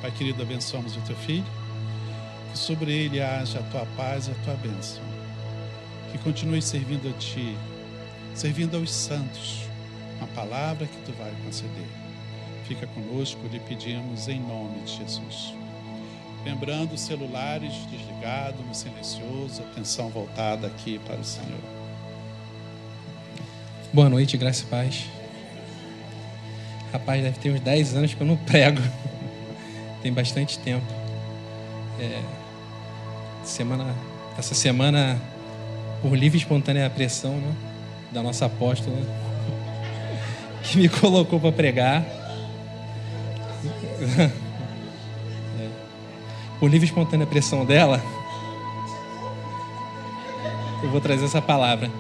Pai querido, abençoamos o teu filho, que sobre ele haja a tua paz e a tua bênção, que continue servindo a ti, servindo aos santos, a palavra que tu vai conceder. Fica conosco, lhe pedimos em nome de Jesus. Lembrando, celulares desligados, no silencioso, atenção voltada aqui para o Senhor. Boa noite, graça e paz. Rapaz, deve ter uns 10 anos que eu não prego. Tem bastante tempo. Essa semana, por livre e espontânea pressão, né, da nossa apóstola, que me colocou para pregar. Por livre e espontânea pressão dela, eu vou trazer essa palavra.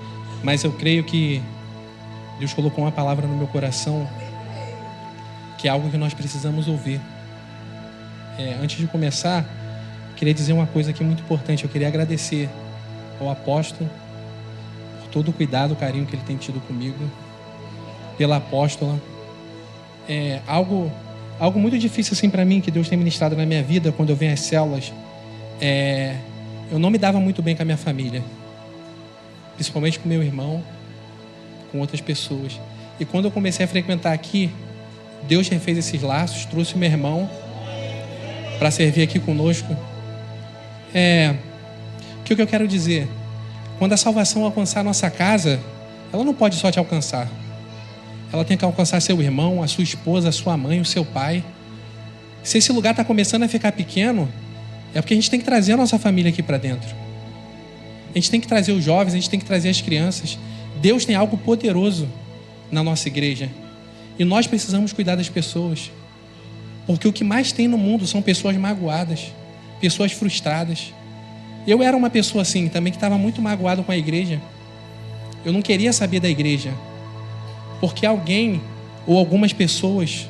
Mas eu creio que Deus colocou uma palavra no meu coração, que é algo que nós precisamos ouvir. Antes de começar, queria dizer uma coisa aqui muito importante. Eu queria agradecer ao apóstolo por todo o cuidado, o carinho que ele tem tido comigo, pela apóstola. Algo muito difícil assim para mim, que Deus tem ministrado na minha vida quando eu venho às células. Eu não me dava muito bem com a minha família, principalmente com meu irmão, com outras pessoas. E quando eu comecei a frequentar aqui, Deus refez esses laços, trouxe o meu irmão para servir aqui conosco. O que eu quero dizer? Quando a salvação alcançar a nossa casa, ela não pode só te alcançar. Ela tem que alcançar seu irmão, a sua esposa, a sua mãe, o seu pai. Se esse lugar está começando a ficar pequeno, é porque a gente tem que trazer a nossa família aqui para dentro. A gente tem que trazer os jovens, a gente tem que trazer as crianças. Deus tem algo poderoso na nossa igreja. E nós precisamos cuidar das pessoas. Porque o que mais tem no mundo são pessoas magoadas, pessoas frustradas. Eu era uma pessoa assim também, que estava muito magoado com a igreja. Eu não queria saber da igreja, porque alguém ou algumas pessoas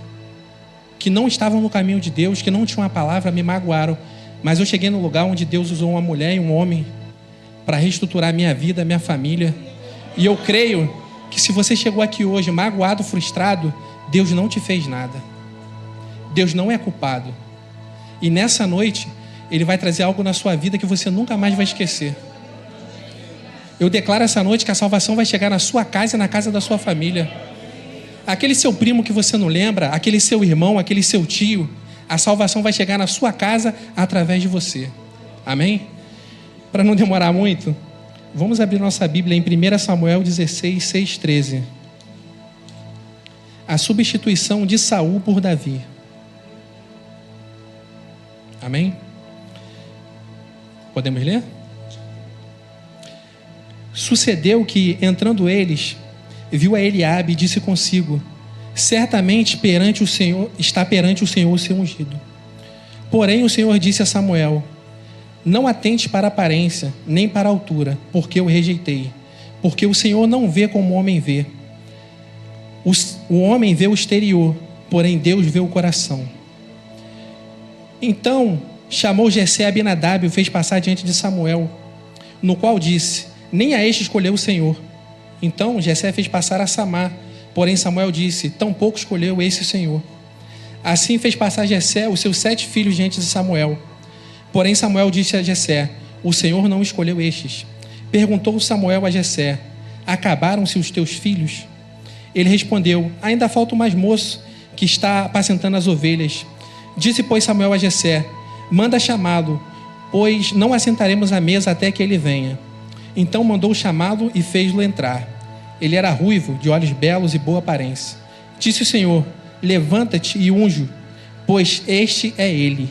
que não estavam no caminho de Deus, que não tinham a palavra, me magoaram. Mas eu cheguei no lugar onde Deus usou uma mulher e um homem para reestruturar a minha vida, a minha família. E eu creio que se você chegou aqui hoje magoado, frustrado, Deus não te fez nada. Deus não é culpado. E nessa noite, Ele vai trazer algo na sua vida que você nunca mais vai esquecer. Eu declaro essa noite que a salvação vai chegar na sua casa e na casa da sua família. Aquele seu primo que você não lembra, aquele seu irmão, aquele seu tio, a salvação vai chegar na sua casa através de você. Amém? Para não demorar muito, vamos abrir nossa Bíblia em 1 Samuel 16, 6, 13. A substituição de Saul por Davi. Amém? Podemos ler? Sucedeu que, entrando eles, viu a Eliabe e disse consigo: certamente está perante o Senhor o seu ungido. Porém o Senhor disse a Samuel: não atente para a aparência, nem para a altura, porque eu rejeitei. Porque o Senhor não vê como o homem vê. O homem vê o exterior, porém Deus vê o coração. Então chamou Jessé Abinadab e o fez passar diante de Samuel, no qual disse: nem a este escolheu o Senhor. Então Jessé fez passar a Samar, porém Samuel disse: tampouco escolheu esse o Senhor. Assim fez passar Jessé os seus 7 filhos diante de Samuel. Porém Samuel disse a Jessé: o Senhor não escolheu estes. Perguntou Samuel a Jessé: acabaram-se os teus filhos? Ele respondeu: ainda falta o mais moço, que está apacentando as ovelhas. Disse, pois, Samuel a Jessé: manda chamá-lo, pois não assentaremos à mesa até que ele venha. Então mandou chamá-lo e fez-lo entrar. Ele era ruivo, de olhos belos e boa aparência. Disse o Senhor: levanta-te e unge-o, pois este é ele.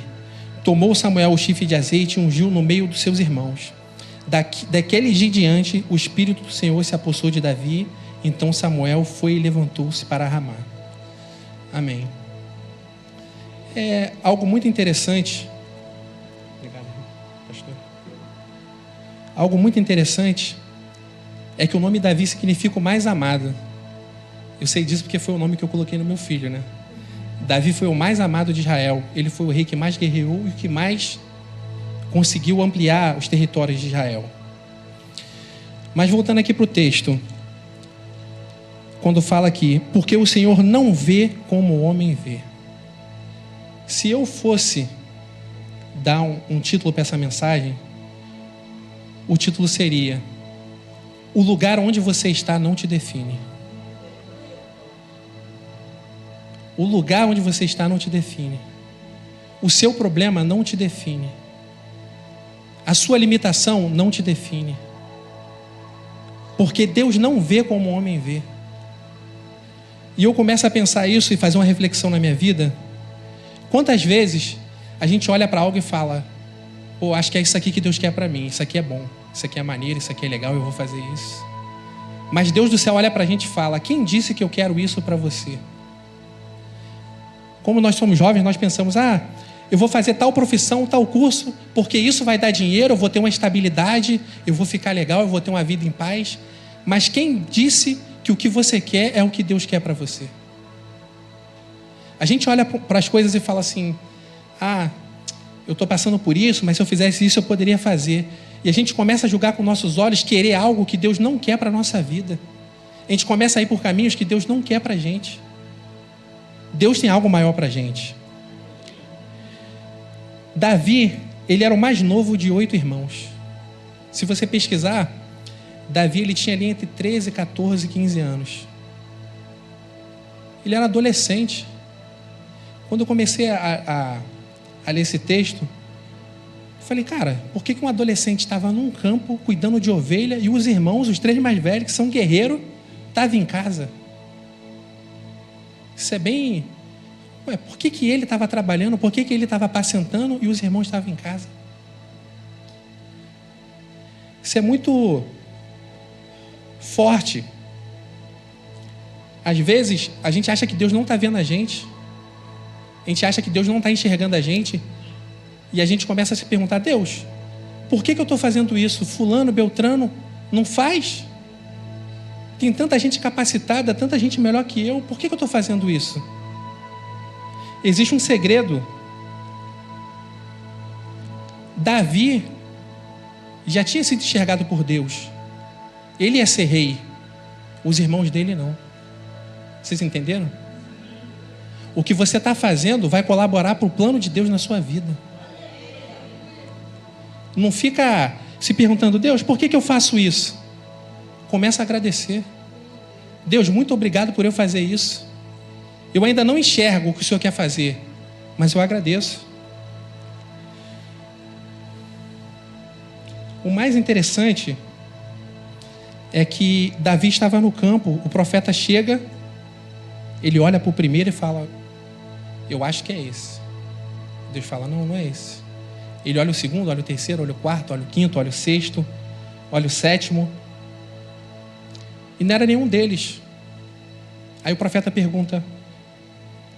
Tomou Samuel o chifre de azeite e ungiu no meio dos seus irmãos. Daquele dia em diante, o Espírito do Senhor se apossou de Davi. Então Samuel foi e levantou-se para Ramá. Amém. É algo muito interessante. Obrigado, pastor. Algo muito interessante é que o nome Davi significa o mais amado. Eu sei disso porque foi o nome que eu coloquei no meu filho, né? Davi foi o mais amado de Israel. Ele foi o rei que mais guerreou e que mais conseguiu ampliar os territórios de Israel. Mas voltando aqui para o texto, quando fala aqui: porque o Senhor não vê como o homem vê. Se eu fosse dar um título para essa mensagem, o título seria: o lugar onde você está não te define. O lugar onde você está não te define. O seu problema não te define. A sua limitação não te define. Porque Deus não vê como o homem vê. E eu começo a pensar isso e fazer uma reflexão na minha vida. Quantas vezes a gente olha para algo e fala: pô, acho que é isso aqui que Deus quer para mim. Isso aqui é bom, isso aqui é maneiro, isso aqui é legal, eu vou fazer isso. Mas Deus do céu olha para a gente e fala: quem disse que eu quero isso para você? Como nós somos jovens, nós pensamos: eu vou fazer tal profissão, tal curso, porque isso vai dar dinheiro, eu vou ter uma estabilidade, eu vou ficar legal, eu vou ter uma vida em paz. Mas quem disse que o que você quer é o que Deus quer para você? A gente olha para as coisas e fala assim: eu estou passando por isso, mas se eu fizesse isso eu poderia fazer. E a gente começa a julgar com nossos olhos, querer algo que Deus não quer para a nossa vida. A gente começa a ir por caminhos que Deus não quer para a gente. Deus tem algo maior para a gente. Davi, ele era o mais novo de 8 irmãos. Se você pesquisar, Davi, ele tinha ali entre 13, 14 e 15 anos. Ele era adolescente. Quando eu comecei a ler esse texto, eu falei: cara, por que um adolescente estava num campo cuidando de ovelha e os irmãos, os 3 mais velhos, que são guerreiros, estavam em casa? Isso é bem... por que ele estava trabalhando? Por que ele estava apacentando e os irmãos estavam em casa? Isso é muito forte. Às vezes, a gente acha que Deus não está vendo a gente. A gente acha que Deus não está enxergando a gente. E a gente começa a se perguntar: Deus, por que eu estou fazendo isso? Fulano, Beltrano, não faz? Tem tanta gente capacitada, tanta gente melhor que eu. Por que eu estou fazendo isso? Existe um segredo. Davi já tinha sido enxergado por Deus. Ele ia ser rei. Os irmãos dele não. Vocês entenderam? O que você está fazendo vai colaborar para o plano de Deus na sua vida. Não fica se perguntando: Deus, por que eu faço isso? Começa a agradecer. Deus, muito obrigado por eu fazer isso. Eu ainda não enxergo o que o Senhor quer fazer, mas eu agradeço. O mais interessante é que Davi estava no campo, o profeta chega, ele olha para o primeiro e fala: eu acho que é esse. Deus fala: não, não é esse. Ele olha o segundo, olha o terceiro, olha o quarto, olha o quinto, olha o sexto, olha o sétimo. E não era nenhum deles. Aí o profeta pergunta: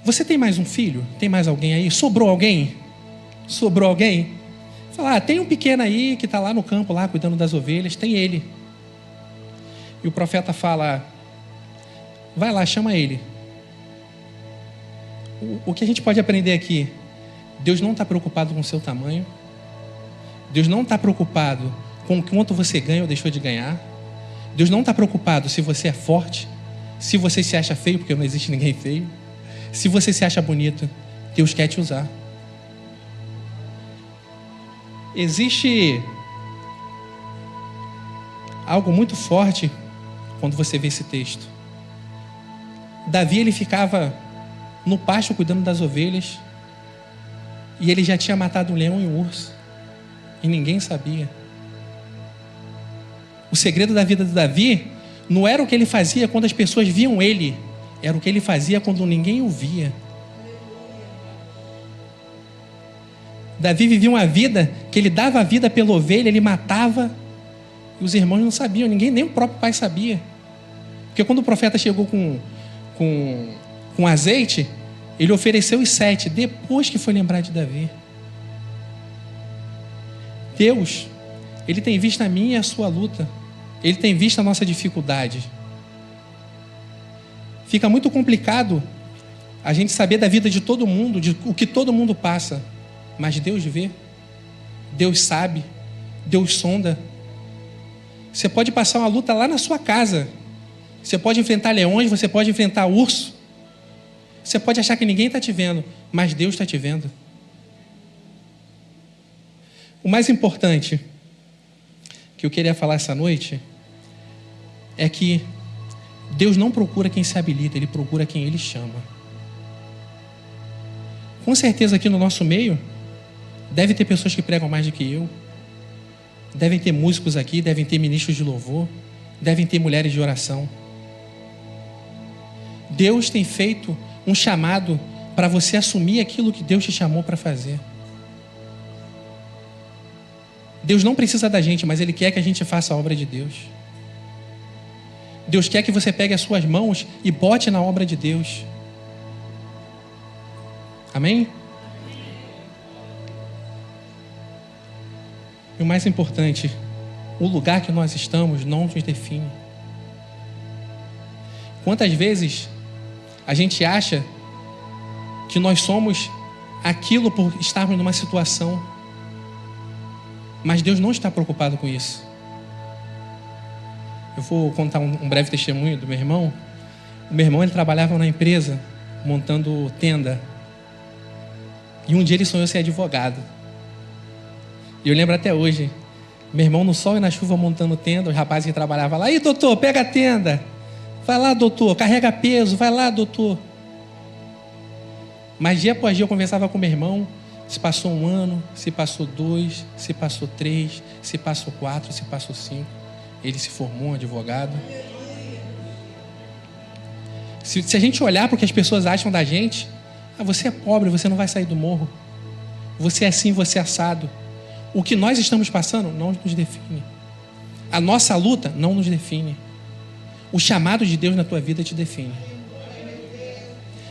você tem mais um filho? Tem mais alguém aí? Sobrou alguém? Sobrou alguém? Fala: tem um pequeno aí que está lá no campo, lá cuidando das ovelhas, tem ele. E o profeta fala: vai lá, chama ele. O que a gente pode aprender aqui? Deus não está preocupado com o seu tamanho. Deus não está preocupado com o quanto você ganha ou deixou de ganhar. Deus não está preocupado se você é forte, se você se acha feio, porque não existe ninguém feio. Se você se acha bonito, Deus quer te usar. Existe algo muito forte quando você vê esse texto. Davi, ele ficava no pasto cuidando das ovelhas e ele já tinha matado um leão e um urso e ninguém sabia. O segredo da vida de Davi não era o que ele fazia quando as pessoas viam ele, era o que ele fazia quando ninguém o via. Davi vivia uma vida que ele dava a vida pela ovelha, ele matava, e os irmãos não sabiam, ninguém, nem o próprio pai sabia. Porque quando o profeta chegou com azeite, ele ofereceu os 7, depois que foi lembrar de Davi. Deus, ele tem visto a minha e a sua luta. Ele tem visto a nossa dificuldade. Fica muito complicado a gente saber da vida de todo mundo, de o que todo mundo passa. Mas Deus vê, Deus sabe, Deus sonda. Você pode passar uma luta lá na sua casa. Você pode enfrentar leões, você pode enfrentar urso. Você pode achar que ninguém está te vendo, mas Deus está te vendo. O mais importante que eu queria falar essa noite é que Deus não procura quem se habilita, Ele procura quem Ele chama. Com certeza aqui no nosso meio deve ter pessoas que pregam mais do que eu, devem ter músicos aqui, devem ter ministros de louvor, devem ter mulheres de oração. Deus tem feito um chamado para você assumir aquilo que Deus te chamou para fazer. Deus não precisa da gente, mas Ele quer que a gente faça a obra de Deus. Deus quer que você pegue as suas mãos e bote na obra de Deus. Amém? E o mais importante, o lugar que nós estamos não nos define. Quantas vezes a gente acha que nós somos aquilo por estarmos numa situação, mas Deus não está preocupado com isso. Eu vou contar um breve testemunho do meu irmão. O meu irmão, ele trabalhava na empresa montando tenda. E um dia ele sonhou ser advogado. E eu lembro até hoje, meu irmão no sol e na chuva montando tenda, os rapazes que trabalhavam lá: "Aí, doutor, pega a tenda. Vai lá, doutor, carrega peso, vai lá, doutor." Mas dia após dia eu conversava com meu irmão. Se passou 1 ano, se passou 2, se passou 3, se passou 4, se passou 5. Ele se formou um advogado. Se a gente olhar para o que as pessoas acham da gente: você é pobre, você não vai sair do morro. Você é assim, você é assado. O que nós estamos passando não nos define. A nossa luta não nos define. O chamado de Deus na tua vida te define.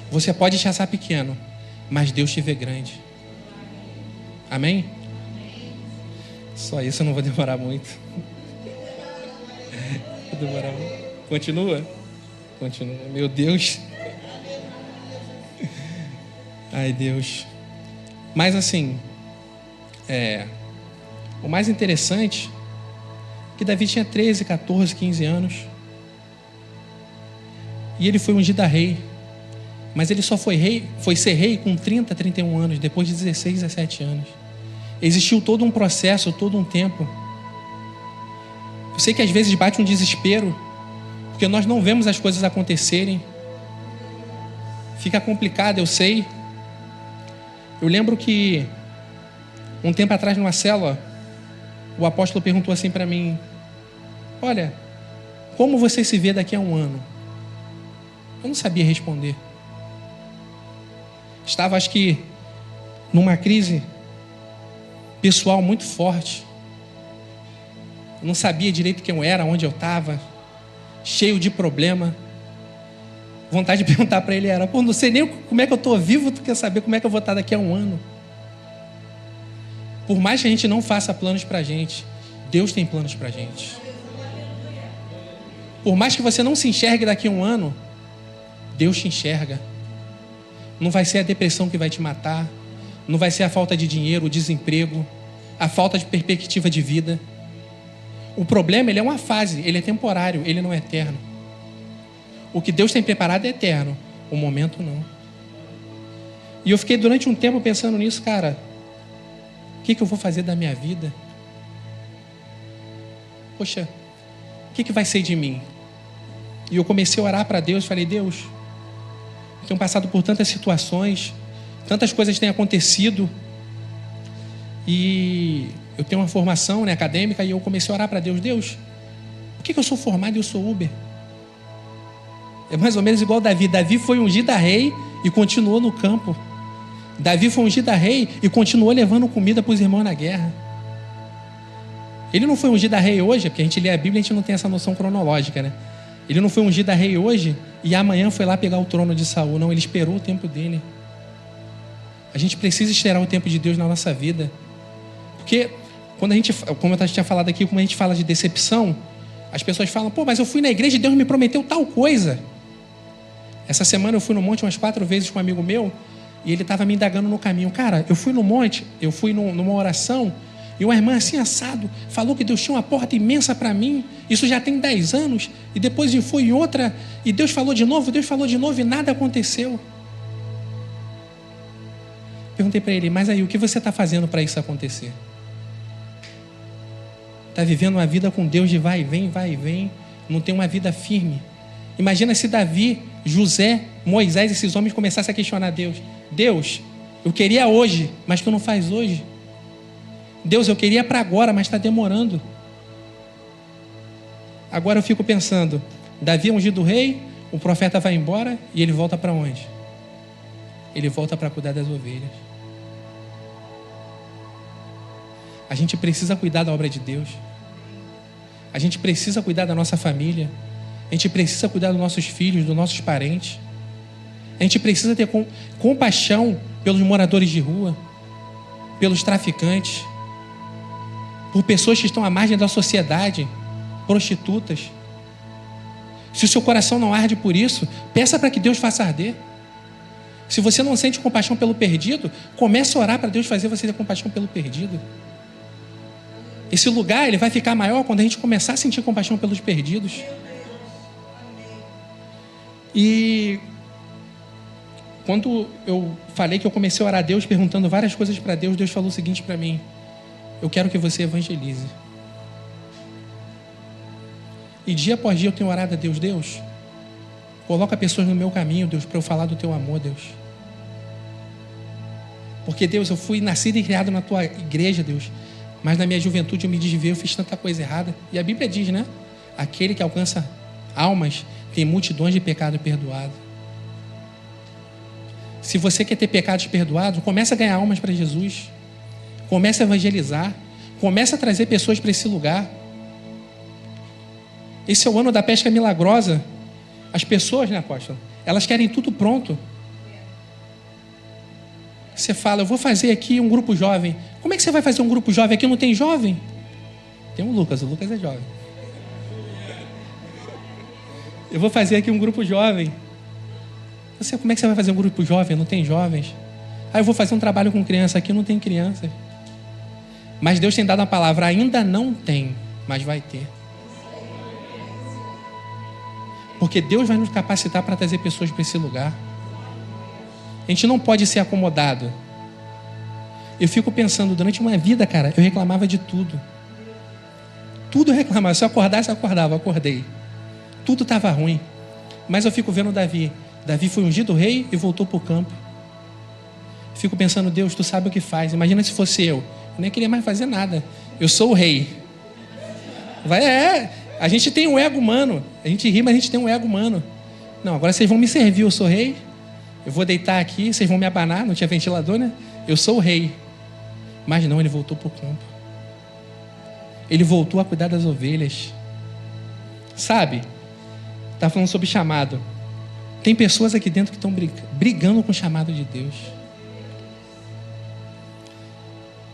Você pode te achar pequeno, mas Deus te vê grande. Amém? Só isso, eu não vou demorar muito. Vou demorar muito. Continua? Continua. Meu Deus. Ai, Deus. Mas assim, o mais interessante é que Davi tinha 13, 14, 15 anos. E ele foi ungido a rei. Mas ele só foi ser rei com 30, 31 anos, depois de 16, 17 anos. Existiu todo um processo, todo um tempo. Eu sei que às vezes bate um desespero, porque nós não vemos as coisas acontecerem. Fica complicado, eu sei. Eu lembro que um tempo atrás numa célula, o apóstolo perguntou assim para mim: "Olha, como você se vê daqui a 1 ano?" Eu não sabia responder. Estava, acho que, numa crise pessoal muito forte. Eu não sabia direito quem eu era, onde eu estava, cheio de problema. Vontade de perguntar para ele era: "Pô, não sei nem como é que eu estou vivo, tu quer saber como é que eu vou estar daqui a 1 ano?" Por mais que a gente não faça planos para a gente, Deus tem planos para a gente. Por mais que você não se enxergue daqui a 1 ano, Deus te enxerga. Não vai ser a depressão que vai te matar, não vai ser a falta de dinheiro, o desemprego, a falta de perspectiva de vida. O problema, ele é uma fase, ele é temporário, ele não é eterno. O que Deus tem preparado é eterno, o momento não. E eu fiquei durante um tempo pensando nisso, cara. O que eu vou fazer da minha vida? Poxa, o que vai ser de mim? E eu comecei a orar para Deus, falei: "Deus, eu tenho passado por tantas situações, tantas coisas têm acontecido, e eu tenho uma formação, acadêmica, e eu comecei a orar para Deus: Deus, por que eu sou formado e eu sou Uber?" É mais ou menos igual Davi. Davi foi ungido a rei e continuou no campo. Davi foi ungido a rei e continuou levando comida para os irmãos na guerra. Ele não foi ungido a rei hoje, porque a gente lê a Bíblia e a gente não tem essa noção cronológica, né? Ele não foi ungido a rei hoje e amanhã foi lá pegar o trono de Saul. Não, ele esperou o tempo dele. A gente precisa esperar o tempo de Deus na nossa vida. Porque quando a gente, como eu tinha falado aqui, como a gente fala de decepção, as pessoas falam: "Pô, mas eu fui na igreja e Deus me prometeu tal coisa." Essa semana eu fui no monte umas 4 vezes com um amigo meu e ele estava me indagando no caminho: "Cara, eu fui no monte, eu fui numa oração e uma irmã assim assado falou que Deus tinha uma porta imensa para mim. Isso já tem 10 anos. E depois eu fui em outra e Deus falou de novo e nada aconteceu." perguntei para ele, mas aí, o que você está fazendo para isso acontecer? Está vivendo uma vida com Deus de vai e vem, não tem uma vida firme. Imagina se Davi, José, Moisés, esses homens começassem a questionar Deus. Deus, eu queria hoje, mas tu não faz hoje. Deus, eu queria para agora, mas está demorando. Agora eu fico pensando, Davi é ungido rei, o profeta vai embora e ele volta para onde? Ele volta para cuidar das ovelhas. A gente precisa cuidar da obra de Deus. A gente precisa cuidar da nossa família. A gente precisa cuidar dos nossos filhos, dos nossos parentes. A gente precisa ter compaixão pelos moradores de rua, pelos traficantes, por pessoas que estão à margem da sociedade, prostitutas. Se o seu coração não arde por isso, peça para que Deus faça arder. Se você não sente compaixão pelo perdido, comece a orar para Deus fazer você ter compaixão pelo perdido. Esse lugar ele vai ficar maior quando a gente começar a sentir compaixão pelos perdidos. E quando eu falei que eu comecei a orar a Deus, perguntando várias coisas para Deus, Deus falou o seguinte para mim: eu quero que você evangelize. E dia após dia eu tenho orado a Deus: Deus, coloca pessoas no meu caminho, Deus, para eu falar do teu amor, Deus. Porque, Deus, eu fui nascido e criado na tua igreja, Deus, mas na minha juventude eu me desviei, eu fiz tanta coisa errada. E a Bíblia diz, né? Aquele que alcança almas tem multidões de pecado perdoado. Se você quer ter pecados perdoados, comece a ganhar almas para Jesus. Comece a evangelizar. Comece a trazer pessoas para esse lugar. Esse é o ano da pesca milagrosa. As pessoas, né, apóstolo? Elas querem tudo pronto. Você fala, eu vou fazer aqui um grupo jovem. Como é que você vai fazer um grupo jovem? Aqui não tem jovem? Tem o Lucas é jovem. Eu vou fazer aqui um grupo jovem. Você, como é que você vai fazer um grupo jovem? Não tem jovens. Eu vou fazer um trabalho com criança. Aqui não tem crianças. Mas Deus tem dado uma palavra, ainda não tem, mas vai ter. Porque Deus vai nos capacitar para trazer pessoas para esse lugar. A gente não pode ser acomodado. Eu fico pensando, durante uma vida, cara, eu reclamava de tudo. Tudo eu reclamava. Se eu acordasse, eu acordava. Eu acordei. Tudo estava ruim. Mas eu fico vendo Davi. Davi foi ungido rei e voltou para o campo. Fico pensando, Deus, tu sabe o que faz. Imagina se fosse eu. Eu nem queria mais fazer nada. Eu sou o rei. A gente tem um ego humano. A gente ri, mas a gente tem um ego humano. Não, agora vocês vão me servir. Eu sou rei. Eu vou deitar aqui, vocês vão me abanar. Não tinha ventilador, né? Eu sou o rei. Mas não, ele voltou para o campo. Ele voltou a cuidar das ovelhas. Sabe? Está falando sobre chamado. Tem pessoas aqui dentro que estão brigando com o chamado de Deus.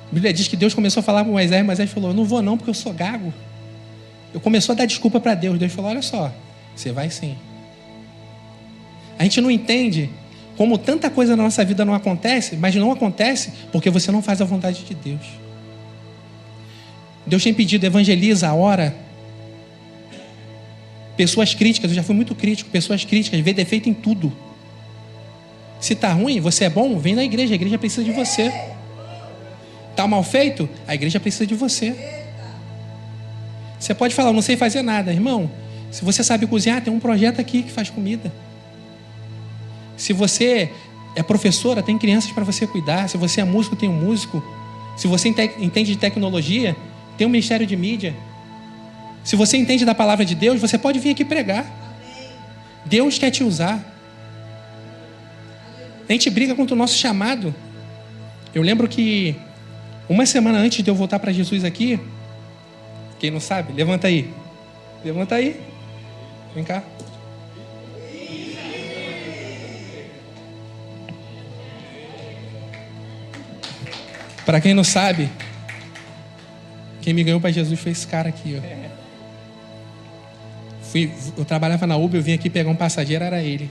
A Bíblia diz que Deus começou a falar com Moisés. Moisés falou, eu não vou não porque eu sou gago. Eu começou a dar desculpa para Deus. Deus falou, olha só, você vai sim. A gente não entende como tanta coisa na nossa vida não acontece, mas não acontece porque você não faz a vontade de Deus. Deus tem pedido, evangeliza, ora. Pessoas críticas, eu já fui muito crítico, pessoas críticas, vê defeito em tudo. Se está ruim, você é bom, vem na igreja, a igreja precisa de você. Está mal feito, a igreja precisa de você. Você pode falar, eu não sei fazer nada, irmão. Se você sabe cozinhar, tem um projeto aqui que faz comida. Se você é professora, tem crianças para você cuidar. Se você é músico, tem um músico. Se você entende de tecnologia, tem um ministério de mídia. Se você entende da palavra de Deus, você pode vir aqui pregar. Deus quer te usar. A gente briga contra o nosso chamado. Eu lembro que uma semana antes de eu voltar para Jesus aqui, quem não sabe, levanta aí. Levanta aí. Vem cá. Para quem não sabe, quem me ganhou para Jesus foi esse cara aqui, ó. Eu trabalhava na Uber, eu vim aqui pegar um passageiro, era ele.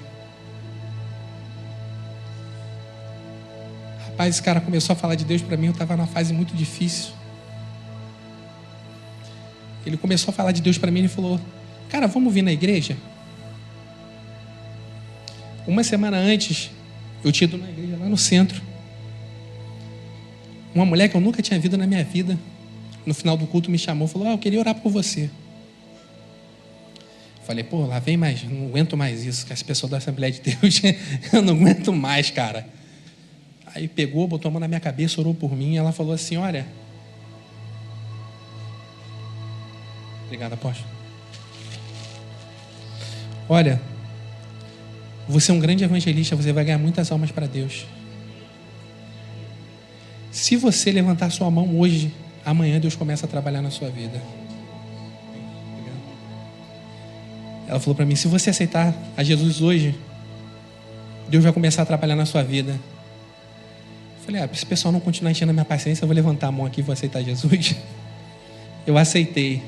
Rapaz, esse cara começou a falar de Deus para mim, eu estava numa fase muito difícil. Ele começou a falar de Deus para mim e falou, cara, vamos vir na igreja? Uma semana antes, eu tinha ido na igreja lá no centro. Uma mulher que eu nunca tinha visto na minha vida, no final do culto me chamou, falou: eu queria orar por você. Falei: pô, lá vem mais, não aguento mais isso, que as pessoas da Assembleia de Deus, eu não aguento mais, cara. Aí pegou, botou a mão na minha cabeça, orou por mim, e ela falou assim: olha... Obrigado, apóstolo. Olha, você é um grande evangelista, você vai ganhar muitas almas para Deus. Se você levantar sua mão hoje, amanhã Deus começa a trabalhar na sua vida. Ela falou para mim: se você aceitar a Jesus hoje, Deus vai começar a trabalhar na sua vida. Eu falei: se esse pessoal não continuar enchendo a minha paciência, eu vou levantar a mão aqui e vou aceitar Jesus. Eu aceitei.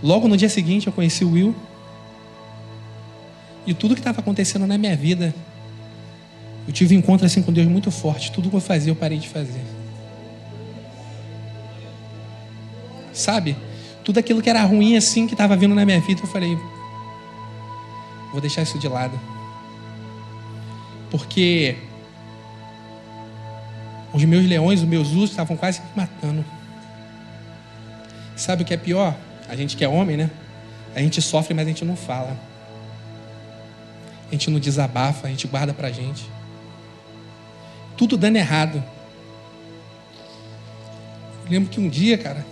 Logo no dia seguinte eu conheci o Will. E tudo que estava acontecendo na minha vida, eu tive um encontro assim com Deus muito forte. Tudo que eu fazia, eu parei de fazer. Sabe? Tudo aquilo que era ruim assim, que estava vindo na minha vida, eu falei: vou deixar isso de lado. Porque os meus leões, os meus ursos estavam quase me matando. Sabe o que é pior? A gente que é homem, né? A gente sofre, mas a gente não fala. A gente não desabafa, a gente guarda pra gente. Tudo dando errado. Eu lembro que um dia, cara,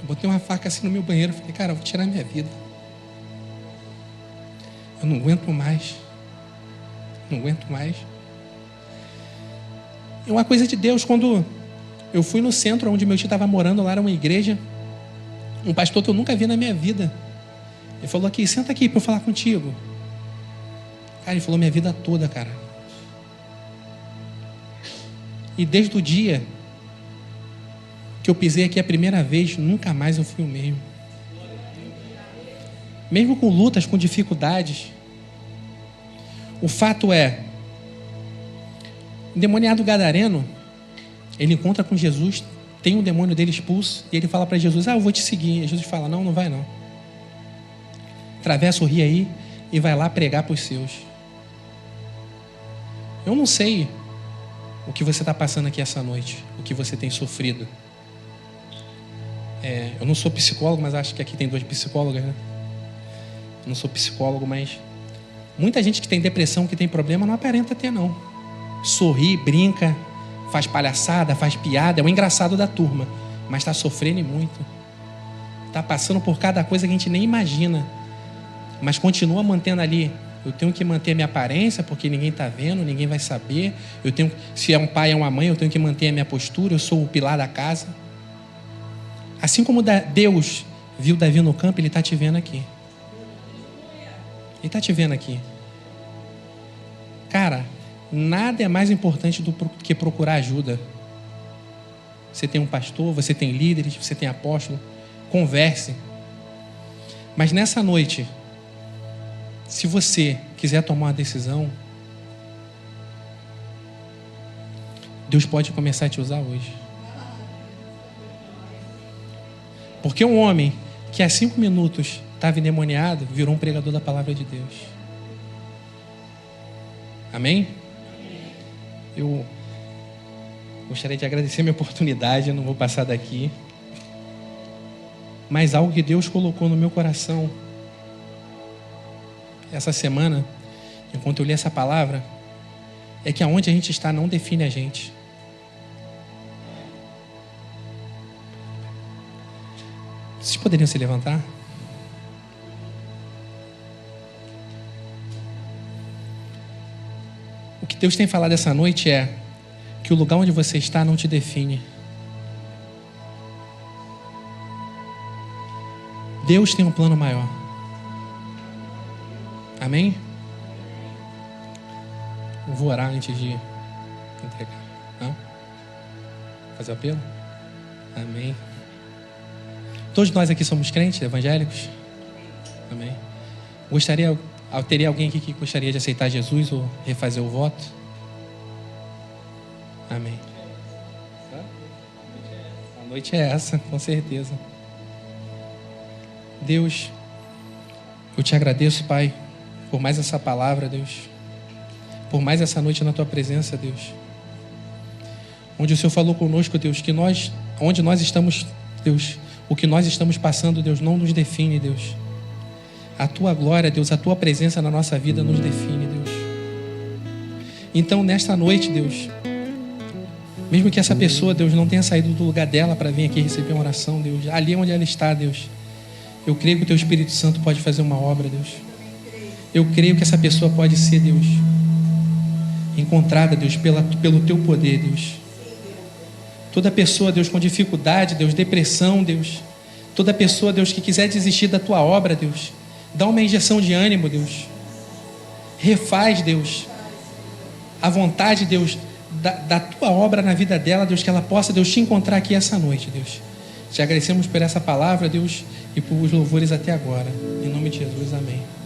eu botei uma faca assim no meu banheiro. Falei: cara, eu vou tirar minha vida. Eu não aguento mais. Não aguento mais. É uma coisa de Deus. Quando eu fui no centro onde meu tio estava morando, lá era uma igreja. Um pastor que eu nunca vi na minha vida. Ele falou: aqui, senta aqui para eu falar contigo. Cara, ele falou minha vida toda, cara. E desde o dia que eu pisei aqui a primeira vez, nunca mais eu fui o mesmo. Mesmo com lutas, com dificuldades. O fato é, o endemoniado gadareno, ele encontra com Jesus, tem um demônio dele expulso, e ele fala para Jesus: eu vou te seguir. E Jesus fala: não vai não. Atravessa o rio aí e vai lá pregar para os seus. Eu não sei o que você está passando aqui essa noite, o que você tem sofrido. Eu não sou psicólogo, mas acho que aqui tem 2 psicólogas, né? Eu não sou psicólogo, mas muita gente que tem depressão, que tem problema, não aparenta ter, não. Sorri, brinca, faz palhaçada, faz piada, é o engraçado da turma, mas está sofrendo muito. Está passando por cada coisa que a gente nem imagina, mas continua mantendo ali: eu tenho que manter a minha aparência, porque ninguém está vendo, ninguém vai saber. Se é um pai, é uma mãe, eu tenho que manter a minha postura, eu sou o pilar da casa. Assim como Deus viu Davi no campo, Ele está te vendo aqui. Ele está te vendo aqui. Cara, nada é mais importante do que procurar ajuda. Você tem um pastor, você tem líderes, você tem apóstolo. Converse. Mas nessa noite, se você quiser tomar uma decisão, Deus pode começar a te usar hoje. Porque um homem que há 5 minutos estava endemoniado, virou um pregador da palavra de Deus. Amém? Eu gostaria de agradecer a minha oportunidade, eu não vou passar daqui. Mas algo que Deus colocou no meu coração essa semana, enquanto eu li essa palavra, é que aonde a gente está não define a gente. Vocês poderiam se levantar? O que Deus tem falado essa noite é que o lugar onde você está não te define. Deus tem um plano maior. Amém? Eu vou orar antes de entregar. Não? Fazer o apelo? Amém. Todos nós aqui somos crentes, evangélicos? Amém. Teria alguém aqui que gostaria de aceitar Jesus ou refazer o voto? Amém. A noite é essa, com certeza. Deus, eu te agradeço, Pai, por mais essa palavra, Deus. Por mais essa noite na Tua presença, Deus. onde o Senhor falou conosco, Deus, que onde nós estamos, Deus, o que nós estamos passando, Deus, não nos define, Deus. A Tua glória, Deus, a Tua presença na nossa vida nos define, Deus. Então, nesta noite, Deus, mesmo que essa pessoa, Deus, não tenha saído do lugar dela para vir aqui receber uma oração, Deus, ali onde ela está, Deus, eu creio que o Teu Espírito Santo pode fazer uma obra, Deus. Eu creio que essa pessoa pode ser, Deus, encontrada, Deus, pelo Teu poder, Deus. Toda pessoa, Deus, com dificuldade, Deus, depressão, Deus, toda pessoa, Deus, que quiser desistir da Tua obra, Deus, dá uma injeção de ânimo, Deus. Refaz, Deus, a vontade, Deus, da Tua obra na vida dela, Deus, que ela possa, Deus, te encontrar aqui essa noite, Deus. Te agradecemos por essa palavra, Deus, e por os louvores até agora. Em nome de Jesus, amém.